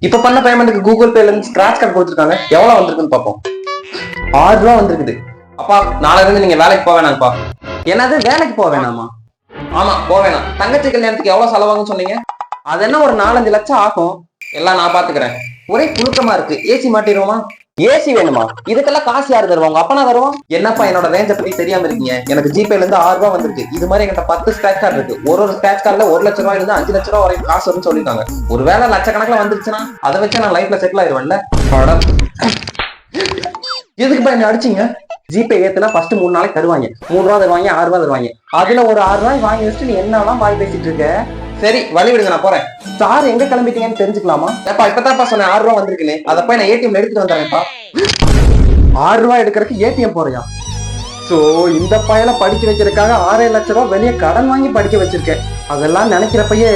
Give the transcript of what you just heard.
இப்ப பண்ண பேமெண்ட்டுக்கு கூகுள் பேல இருந்து ஸ்கிராட்ச் கார்டு கொடுத்துருக்காங்க. எவ்வளவு வந்திருக்குன்னு பாப்போம். 6 ரூபா வந்திருக்குது. அப்பா நாளைல இருந்து நீங்க வேலைக்கு போக வேணாம்ப்பா. என்னது வேலைக்கு போக வேணாமா? ஆமா போக வேணாம். தங்கச்சி கல்யாணத்துக்கு எவ்வளவு செலவாகும்னு சொன்னீங்க? அது என்ன ஒரு 4-5 லட்சம் ஆகும். எல்லாம் நான் பாத்துக்கிறேன். ஒரே புழுக்கமா இருக்கு. ஏசி மாட்டிடுவோமா? ஏசி வேணுமா? இதுக்கெல்லாம் காசு யாரு தருவாங்க? அப்பனா தருவான். என்னப்பா என்னோட ரேஞ்ச பத்தி தெரியாம இருக்கீங்க? எனக்கு ஜிபேல இருந்து 6 ரூபா வந்திருக்கு. இது மாதிரி என்கிட்ட 10 ஸ்கிராட்ச் கார்டு இருக்கு. ஒரு ஸ்கிராட்ச் கார்டுல 1 லட்சம் ரூபாயில இருந்து 5 லட்சம் ரூபாய் வரைக்கும் காசு வரும்னு சொல்லிருக்காங்க. ஒருவேளை லட்சக்கணக்கில் வந்துருச்சுன்னா அதை வச்சு நான் லைஃப்ல செட்டில் ஆயிருவேன்ல. எதுக்குப்பா என்ன அடிச்சீங்க? ஜிபே ஏத்துனா ஃபர்ஸ்ட் 3 நாளைக்கு தருவாங்க. 3 ரூபா தருவாங்க, 6 ரூபா தருவாங்க. அதுல ஒரு 6 ரூபாய் வாங்கி வச்சுட்டு நீ என்னெல்லாம் வாய் பேசிட்டு இருக்க? சரி வழி விடுங்க, நான் போறேன். சார் எங்க கிளம்பிட்டீங்கன்னு தெரிஞ்சுக்கலாமா? ஏப்பா இப்பதான்ப்பா சொன்னேன் 6 ரூபா வந்திருக்குன்னு. அதை போய் நான் ஏடிஎம்ல எடுத்துட்டு வந்துடுறேன்ப்பா. 6 ரூபாய் எடுக்கிறதுக்கு ஏடிஎம் போறியா? சோ இந்த பையனை படிக்க வைக்கிறதுக்காக 6 லட்சம் ரூபாய் வெளியே கடன் வாங்கி படிக்க வச்சிருக்கேன். அதெல்லாம் நினைக்கிறப்பயே